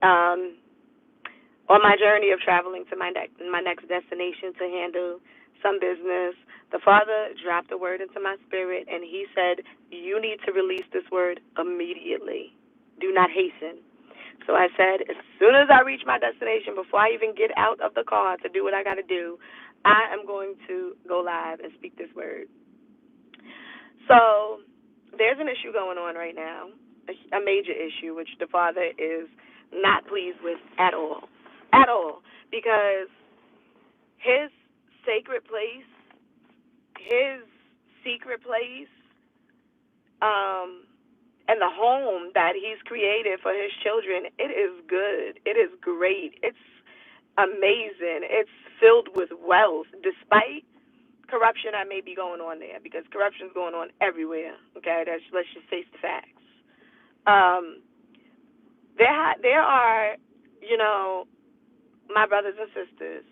Um, on my journey of traveling to my next destination to handle some business, the Father dropped a word into my spirit, and He said, "You need to release this word immediately. Do not hasten." So I said, as soon as I reach my destination, before I even get out of the car to do what I got to do, I am going to go live and speak this word. So there's an issue going on right now, a major issue, which the Father is not pleased with at all, because His sacred place, His secret place, um, and the home that He's created for His children, it is good. It is great. It's amazing. It's filled with wealth, despite corruption that may be going on there, because corruption is going on everywhere. Okay, let's just face the facts. Um, there are, you know, my brothers and sisters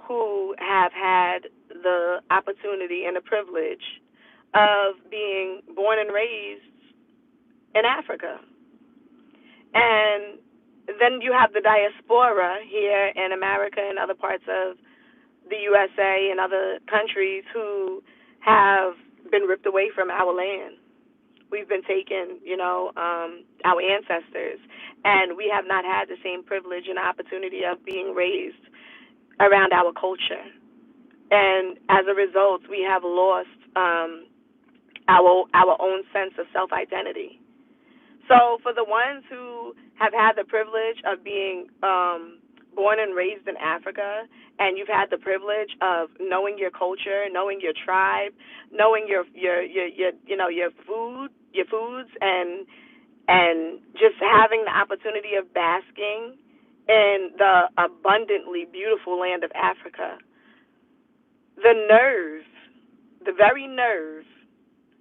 who have had the opportunity and the privilege of being born and raised in Africa. And then you have the diaspora here in America and other parts of the USA and other countries who have been ripped away from our land. We've been taken, our ancestors, and we have not had the same privilege and opportunity of being raised around our culture. And as a result, we have lost our own sense of self-identity. So for the ones who have had the privilege of being born and raised in Africa, and you've had the privilege of knowing your culture, knowing your tribe, knowing your foods, and just having the opportunity of basking in the abundantly beautiful land of Africa, the nerve, the very nerve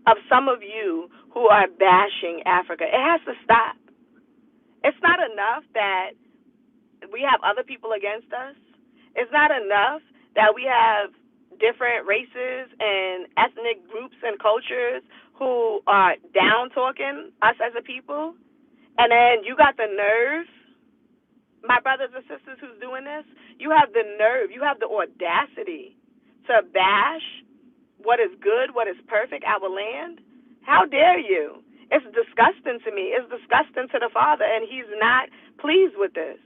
of some of you who are bashing Africa, it has to stop. It's not enough that we have other people against us. It's not enough that we have different races and ethnic groups and cultures who are down talking us as a people. And then you got the nerve, my brothers and sisters who's doing this, you have the nerve, you have the audacity to bash what is good, what is perfect, our land. How dare you? It's disgusting to me. It's disgusting to the Father, and He's not pleased with this.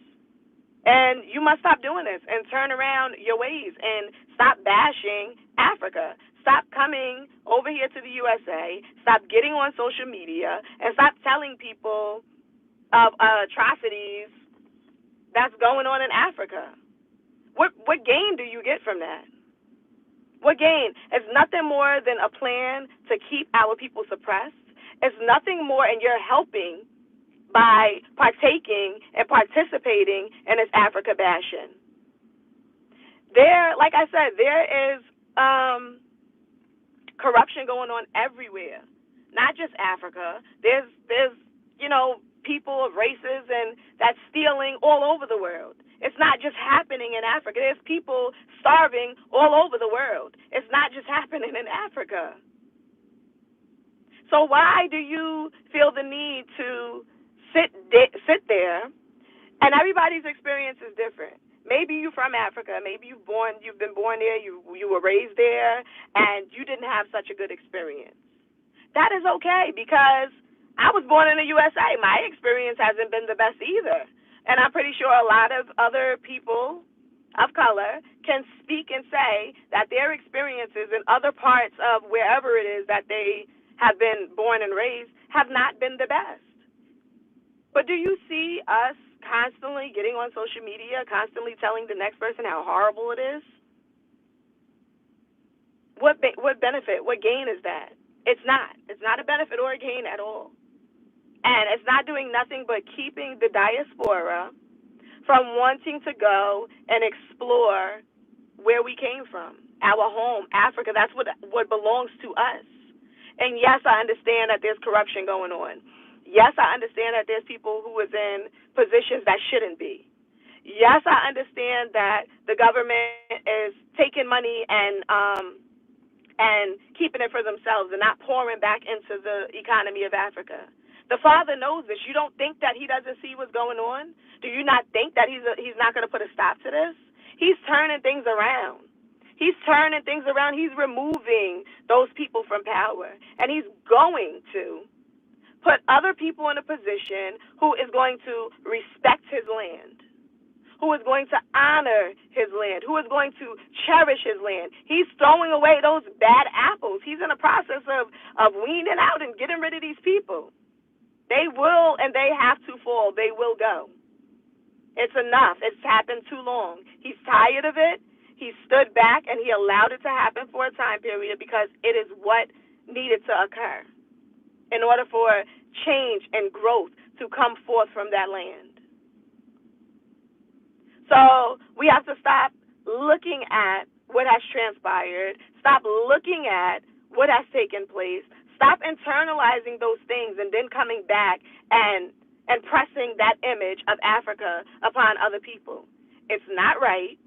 And you must stop doing this and turn around your ways and stop bashing Africa. Stop coming over here to the USA. Stop getting on social media and stop telling people of atrocities that's going on in Africa. What gain do you get from that? What gain? It's nothing more than a plan to keep our people suppressed. It's nothing more, and you're helping by partaking and participating in this Africa bashing. There, like I said, there is corruption going on everywhere, not just Africa. There's people of races and that's stealing all over the world. It's not just happening in Africa. There's people starving all over the world. It's not just happening in Africa. So why do you feel the need to sit there? And everybody's experience is different. Maybe you're from Africa. Maybe you've been born there. You were raised there, and you didn't have such a good experience. That is okay, because I was born in the USA. My experience hasn't been the best either. And I'm pretty sure a lot of other people of color can speak and say that their experiences in other parts of wherever it is that they have been born and raised have not been the best. But do you see us constantly getting on social media, constantly telling the next person how horrible it is? What benefit, what gain is that? It's not. It's not a benefit or a gain at all. And it's not doing nothing but keeping the diaspora from wanting to go and explore where we came from, our home, Africa. That's what belongs to us. And yes, I understand that there's corruption going on. Yes, I understand that there's people who is in positions that shouldn't be. Yes, I understand that the government is taking money and keeping it for themselves and not pouring back into the economy of Africa. The Father knows this. You don't think that he doesn't see what's going on? Do you not think that he's not going to put a stop to this? He's turning things around. He's turning things around. He's removing those people from power. And he's going to put other people in a position who is going to respect his land, who is going to honor his land, who is going to cherish his land. He's throwing away those bad apples. He's in the process of weaning out and getting rid of these people. They will and they have to fall. They will go. It's enough. It's happened too long. He's tired of it. He stood back and he allowed it to happen for a time period because it is what needed to occur in order for change and growth to come forth from that land. So we have to stop looking at what has transpired, stop looking at what has taken place, stop internalizing those things and then coming back and pressing that image of Africa upon other people. It's not right.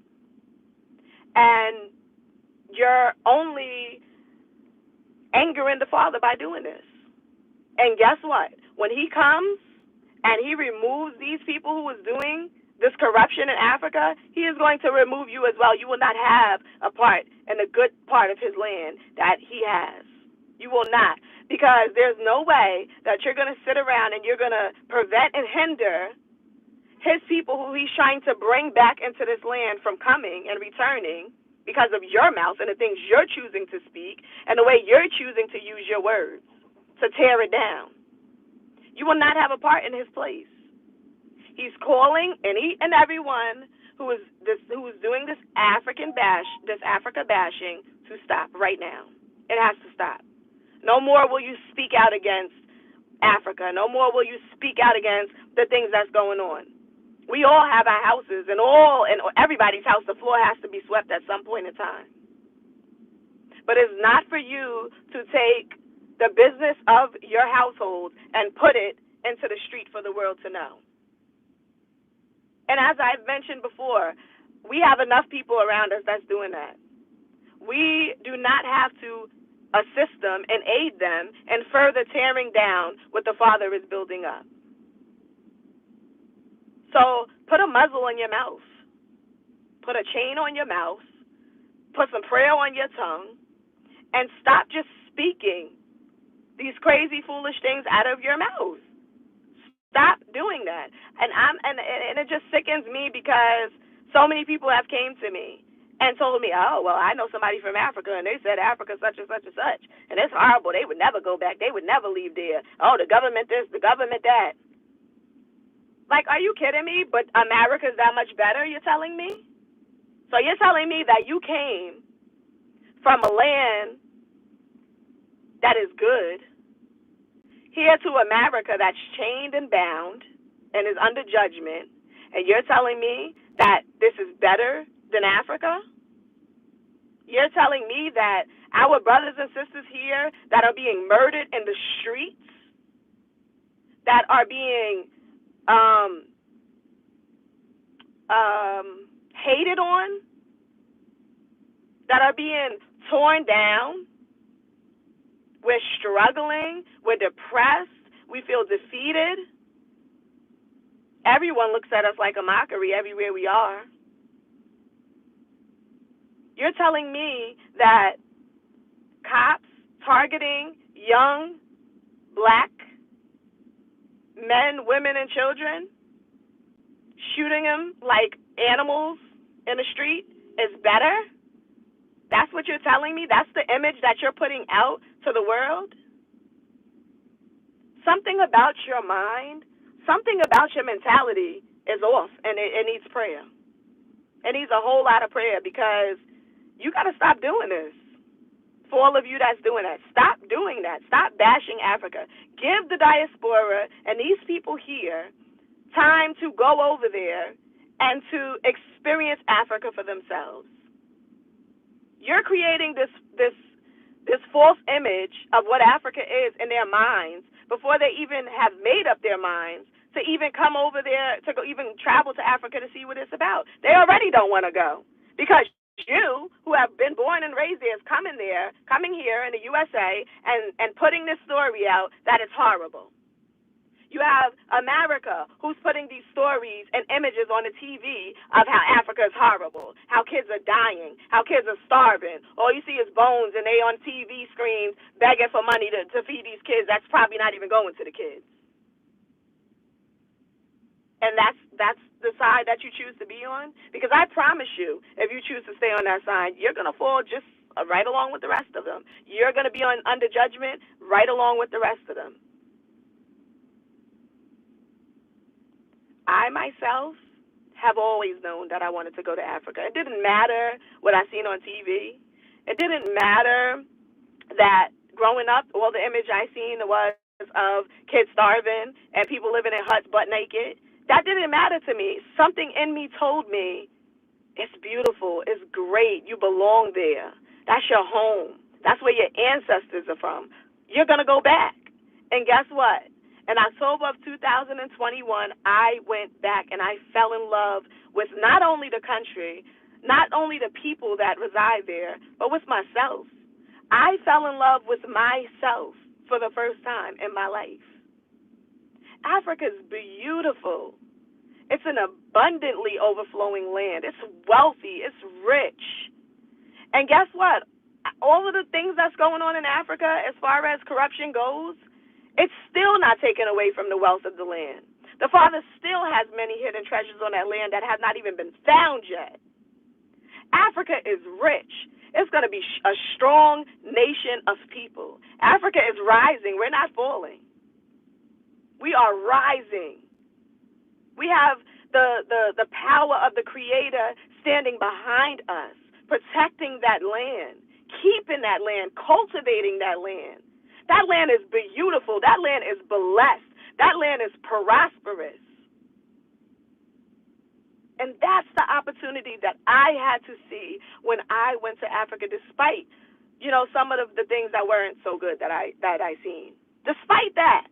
And you're only angering the Father by doing this. And guess what? When he comes and he removes these people who is doing this corruption in Africa, he is going to remove you as well. You will not have a part in the good part of his land that he has. You will not. Because there's no way that you're going to sit around and you're going to prevent and hinder his people who he's trying to bring back into this land from coming and returning because of your mouth and the things you're choosing to speak and the way you're choosing to use your words to tear it down. You will not have a part in his place. He's calling any and everyone who is doing this Africa bashing to stop right now. It has to stop. No more will you speak out against Africa. No more will you speak out against the things that's going on. We all have our houses, and everybody's house, the floor has to be swept at some point in time. But it's not for you to take the business of your household and put it into the street for the world to know. And as I've mentioned before, we have enough people around us that's doing that. We do not have to assist them and aid them in further tearing down what the Father is building up. So put a muzzle on your mouth. Put a chain on your mouth. Put some prayer on your tongue. And stop just speaking these crazy, foolish things out of your mouth. Stop doing that. And it just sickens me because so many people have came to me and told me, oh, well, I know somebody from Africa, and they said Africa such and such and such. And it's horrible. They would never go back. They would never leave there. Oh, the government this, the government that. Like, are you kidding me? But America's that much better, you're telling me? So you're telling me that you came from a land that is good here to America that's chained and bound and is under judgment, and you're telling me that this is better than Africa? You're telling me that our brothers and sisters here that are being murdered in the streets, that are being hated on, that are being torn down, we're struggling, we're depressed, we feel defeated. Everyone looks at us like a mockery everywhere we are. You're telling me that cops targeting young black men, women, and children, shooting them like animals in the street is better? That's what you're telling me? That's the image that you're putting out to the world? Something about your mind, something about your mentality is off, and it needs prayer. It needs a whole lot of prayer because you got to stop doing this. For all of you that's doing that, stop doing that. Stop bashing Africa. Give the diaspora and these people here time to go over there and to experience Africa for themselves. You're creating this false image of what Africa is in their minds before they even have made up their minds to even come over there, to go even travel to Africa to see what it's about. They already don't want to go because you, who have been born and raised there, is coming here in the USA and putting this story out that it's horrible. You have America, who's putting these stories and images on the TV of how Africa is horrible, how kids are dying, how kids are starving. All you see is bones, and they on TV screens begging for money to feed these kids. That's probably not even going to the kids. And that's the side that you choose to be on. Because I promise you, if you choose to stay on that side, you're going to fall just right along with the rest of them. You're going to be under judgment right along with the rest of them. I myself have always known that I wanted to go to Africa. It didn't matter what I seen on TV. It didn't matter that growing up, all the image I seen was of kids starving and people living in huts butt naked. That didn't matter to me. Something in me told me, it's beautiful, it's great, you belong there. That's your home. That's where your ancestors are from. You're going to go back. And guess what? In October of 2021, I went back and I fell in love with not only the country, not only the people that reside there, but with myself. I fell in love with myself for the first time in my life. Africa is beautiful. It's an abundantly overflowing land. It's wealthy. It's rich. And guess what? All of the things that's going on in Africa as far as corruption goes, it's still not taken away from the wealth of the land. The Father still has many hidden treasures on that land that have not even been found yet. Africa is rich. It's going to be a strong nation of people. Africa is rising. We're not falling. We are rising. We have the power of the Creator standing behind us, protecting that land, keeping that land, cultivating that land. That land is beautiful. That land is blessed. That land is prosperous. And that's the opportunity that I had to see when I went to Africa, despite, some of the things that weren't so good that I seen. Despite that,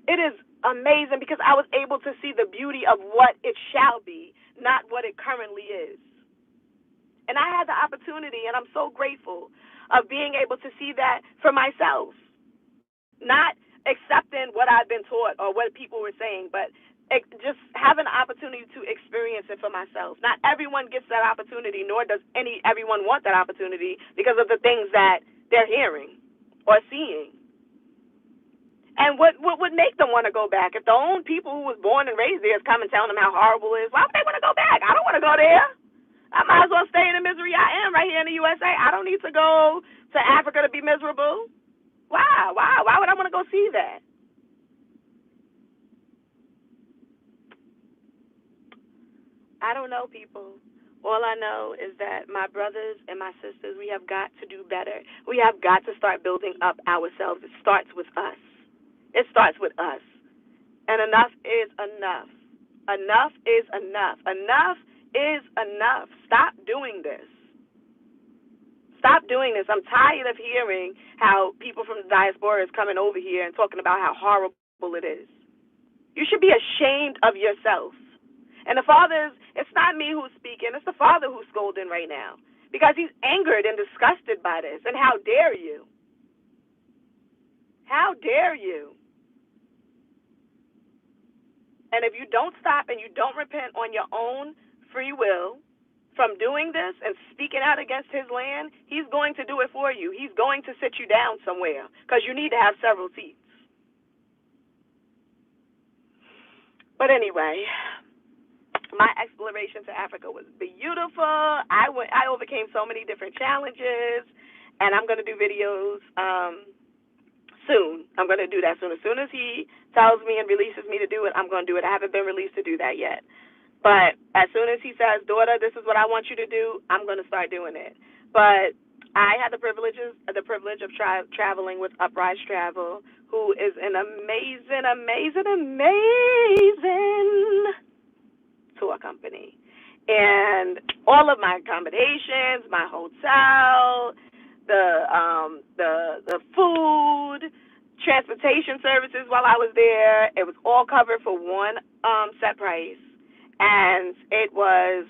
it is amazing because I was able to see the beauty of what it shall be, not what it currently is. And I had the opportunity, and I'm so grateful of being able to see that for myself. Not accepting what I've been taught or what people were saying, but just having the opportunity to experience it for myself. Not everyone gets that opportunity, nor does everyone want that opportunity because of the things that they're hearing or seeing. And what would make them want to go back? If the own people who was born and raised there is coming telling them how horrible it is, why would they want to go back? I don't want to go there. I might as well stay in the misery I am right here in the USA. I don't need to go to Africa to be miserable. Why? Why would I want to go see that? I don't know, people. All I know is that my brothers and my sisters, we have got to do better. We have got to start building up ourselves. It starts with us. It starts with us. And enough is enough. Enough is enough. Enough is enough. Stop doing this. Stop doing this. I'm tired of hearing how people from the diaspora is coming over here and talking about how horrible it is. You should be ashamed of yourself. And the Father it's not me who's speaking, it's the Father who's scolding right now. Because he's angered and disgusted by this. And how dare you? How dare you? And if you don't stop and you don't repent on your own free will from doing this and speaking out against his land, he's going to do it for you. He's going to sit you down somewhere because you need to have several seats. But anyway, my exploration to Africa was beautiful. I overcame so many different challenges, and I'm going to do videos soon. I'm going to do that soon. As soon as he tells me and releases me to do it, I'm going to do it. I haven't been released to do that yet. But as soon as he says, daughter, this is what I want you to do, I'm going to start doing it. But I had the privilege of traveling with Uprise Travel, who is an amazing tour company. And all of my accommodations, my hotel, the food, transportation services while I was there, it was all covered for one set price. And it was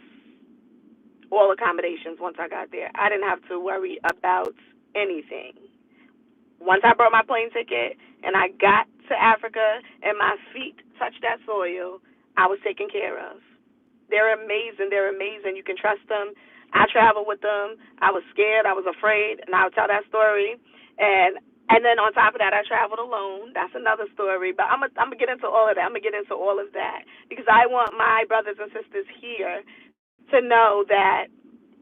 all accommodations once I got there. I didn't have to worry about anything Once I bought my plane ticket and I got to Africa and my feet touched that soil, I was taken care of. They're amazing. They're amazing. You can trust them. I traveled with them. I was scared. I was afraid, and I'll tell that story. And then on top of that, I traveled alone. That's another story. But I'm gonna get into all of that. I'm gonna get into all of that because I want my brothers and sisters here to know that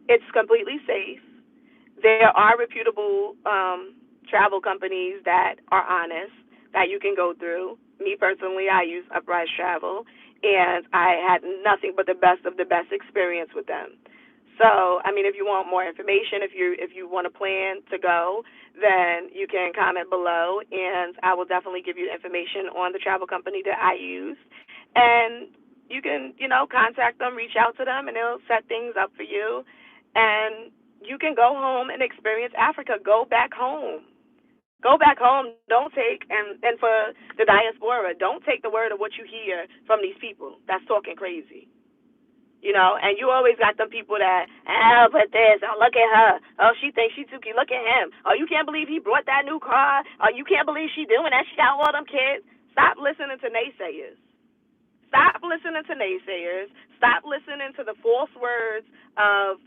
it's completely safe. There are reputable travel companies that are honest that you can go through. Me personally, I use Uprise Travel, and I had nothing but the best of the best experience with them. So, I mean, if you want more information, if you want to plan to go, then you can comment below, and I will definitely give you information on the travel company that I use, and you can, contact them, reach out to them, and they'll set things up for you, and you can go home and experience Africa. Go back home. Go back home. Don't take, and for the diaspora, don't take the word of what you hear from these people that's talking crazy. And you always got them people that, but this, oh, look at her. Oh, she thinks she too cute. Look at him. Oh, you can't believe he brought that new car. Oh, you can't believe she doing that. She got all them kids. Stop listening to naysayers. Stop listening to naysayers. Stop listening to the false words of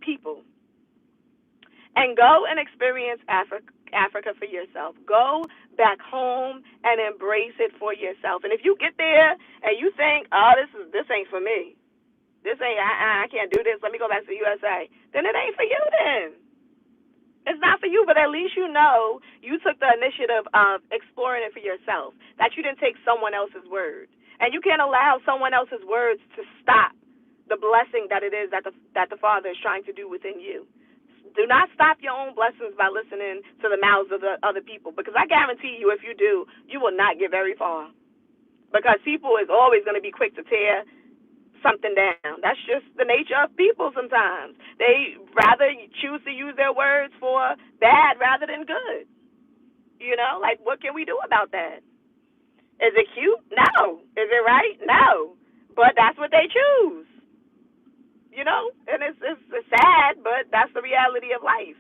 people. And go and experience Africa for yourself. Go back home and embrace it for yourself. And if you get there and you think, oh, this ain't for me. This ain't, I can't do this. Let me go back to the USA. Then it ain't for you then. It's not for you, but at least you know you took the initiative of exploring it for yourself, that you didn't take someone else's word. And you can't allow someone else's words to stop the blessing that it is that the Father is trying to do within you. Do not stop your own blessings by listening to the mouths of the other people, because I guarantee you, if you do, you will not get very far. Because people is always going to be quick to tear something down. That's just the nature of people sometimes. They rather choose to use their words for bad rather than good. Like, what can we do about that? Is it cute? No. Is it right? No. But that's what they choose. And it's sad, but that's the reality of life.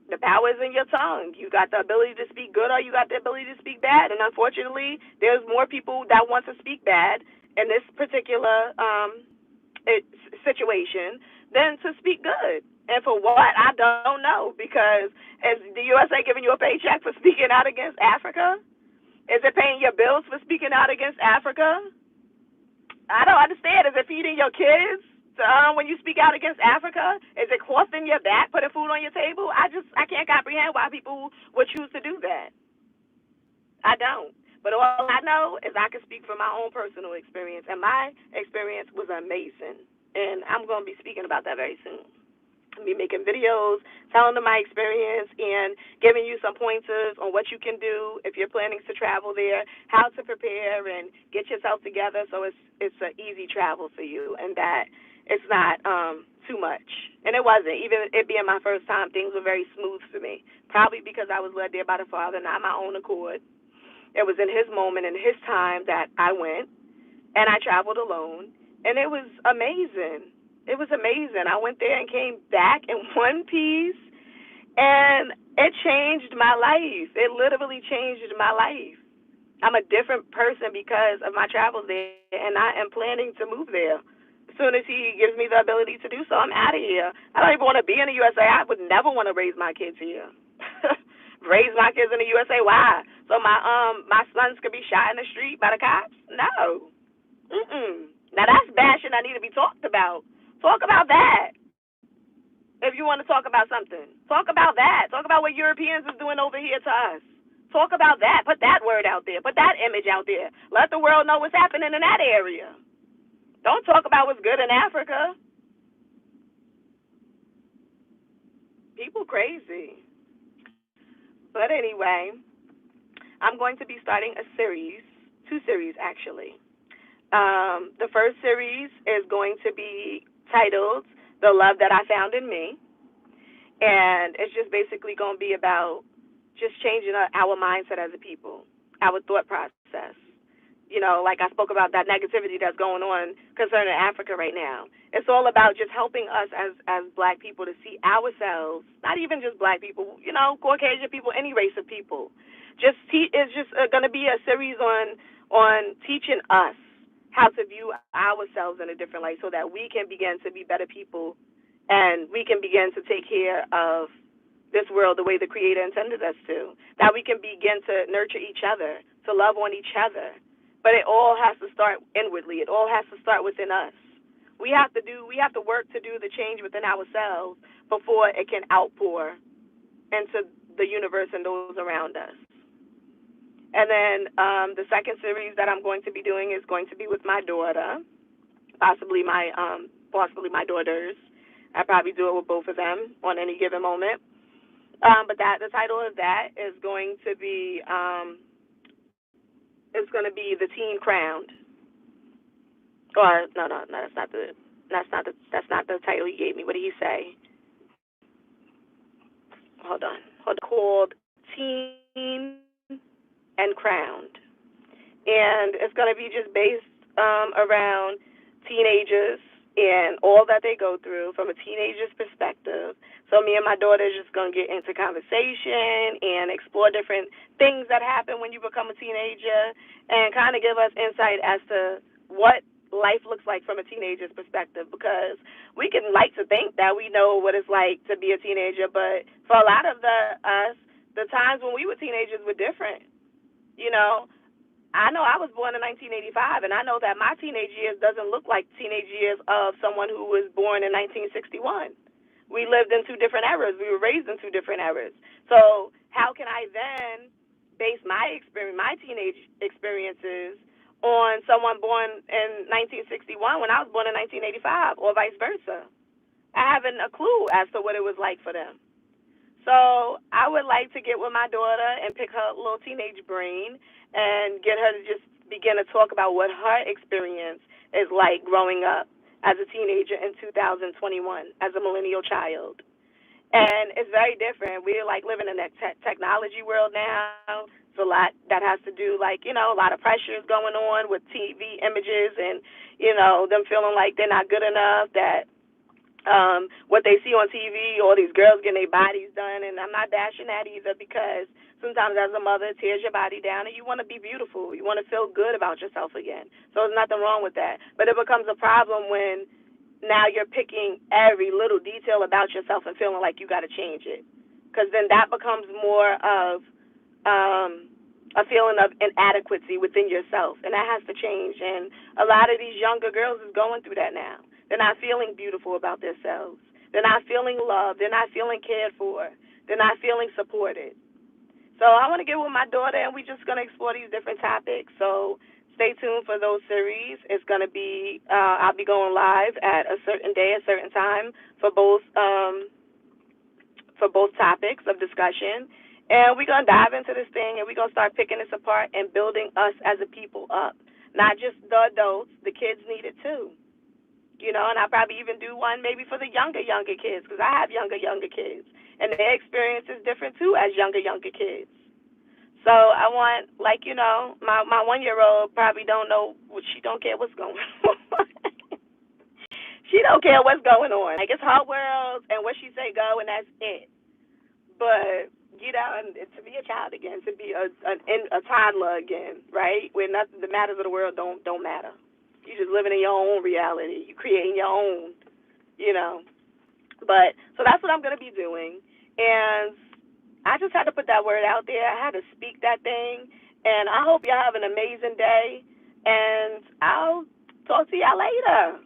The power is in your tongue. You got the ability to speak good, or you got the ability to speak bad. And unfortunately, there's more people that want to speak bad in this particular situation than to speak good. And for what? I don't know, because is the USA giving you a paycheck for speaking out against Africa? Is it paying your bills for speaking out against Africa? I don't understand. Is it feeding your kids? When you speak out against Africa, is it costing your back, putting food on your table? I can't comprehend why people would choose to do that. I don't. But all I know is I can speak from my own personal experience, and my experience was amazing. And I'm going to be speaking about that very soon. I'll be making videos, telling them my experience, and giving you some pointers on what you can do if you're planning to travel there, how to prepare and get yourself together so it's an easy travel for you, and that it's not too much. And it wasn't. Even it being my first time, things were very smooth for me, probably because I was led there by the Father, not my own accord. It was in His moment, in His time, that I went, and I traveled alone, and it was amazing. It was amazing. I went there and came back in one piece, and it changed my life. It literally changed my life. I'm a different person because of my travels there, and I am planning to move there. As soon as He gives me the ability to do so, I'm out of here. I don't even want to be in the USA. I would never want to raise my kids here. Raise my kids in the USA? Why? So my sons could be shot in the street by the cops? No. Now that's bashing that need to be talked about. Talk about that. If you want to talk about something, talk about that. Talk about what Europeans is doing over here to us. Talk about that. Put that word out there. Put that image out there. Let the world know what's happening in that area. Don't talk about what's good in Africa. People crazy. But anyway, I'm going to be starting a series, 2 series actually. The first series is going to be titled The Love That I Found in Me. And it's just basically going to be about just changing our mindset as a people, our thought process. like I spoke about that negativity that's going on concerning Africa right now. It's all about just helping us as Black people to see ourselves, not even just Black people, Caucasian people, any race of people. It's just going to be a series on teaching us how to view ourselves in a different light, so that we can begin to be better people, and we can begin to take care of this world the way the Creator intended us to. That we can begin to nurture each other, to love on each other. But it all has to start inwardly. It all has to start within us. We have to work to do the change within ourselves before it can outpour into the universe and those around us. And then the second series that I'm going to be doing is going to be with my daughter, possibly my daughters. I probably do it with both of them on any given moment. But the title of that is going to be The Teen Crowned. Or no, that's not the title he gave me. What did he say? Hold on. Called Teen and Crowned. And it's going to be just based around teenagers and all that they go through from a teenager's perspective. So me and my daughter are just going to get into conversation and explore different things that happen when you become a teenager, and kind of give us insight as to what life looks like from a teenager's perspective, because we can like to think that we know what it's like to be a teenager, but for a lot of the times when we were teenagers were different. I know I was born in 1985, and I know that my teenage years doesn't look like teenage years of someone who was born in 1961. We lived in two different eras. We were raised in two different eras. So how can I then base my teenage experiences on someone born in 1961 when I was born in 1985, or vice versa? I haven't a clue as to what it was like for them. So I would like to get with my daughter and pick her little teenage brain and get her to just begin to talk about what her experience is like growing up as a teenager in 2021 as a millennial child. And it's very different. We're like living in that technology world now. It's a lot that has to do, like, a lot of pressures going on with TV images, and, them feeling like they're not good enough, that what they see on TV, all these girls getting their bodies done. And I'm not bashing that either, because sometimes as a mother, it tears your body down, and you want to be beautiful. You want to feel good about yourself again. So there's nothing wrong with that. But it becomes a problem when now you're picking every little detail about yourself and feeling like you got to change it, because then that becomes more of a feeling of inadequacy within yourself, and that has to change. And a lot of these younger girls is going through that now. They're not feeling beautiful about themselves. They're not feeling loved. They're not feeling cared for. They're not feeling supported. So I want to get with my daughter, and we're just going to explore these different topics. So stay tuned for those series. It's going to be, I'll be going live at a certain day, a certain time for both topics of discussion. And we're going to dive into this thing, and we're going to start picking this apart and building us as a people up. Not just the adults, the kids need it too. And I'll probably even do one maybe for the younger kids, because I have younger kids, and their experience is different too as younger kids. So I want, like, my 1-year-old probably don't know, she don't care what's going on. She don't care what's going on. Like, it's her world, and what she say go, and that's it. But and to be a child again, to be a toddler again, right? Where nothing, the matters of the world don't matter. You just living in your own reality. You creating your own, But so that's what I'm gonna be doing, and I just had to put that word out there. I had to speak that thing, and I hope y'all have an amazing day. And I'll talk to y'all later.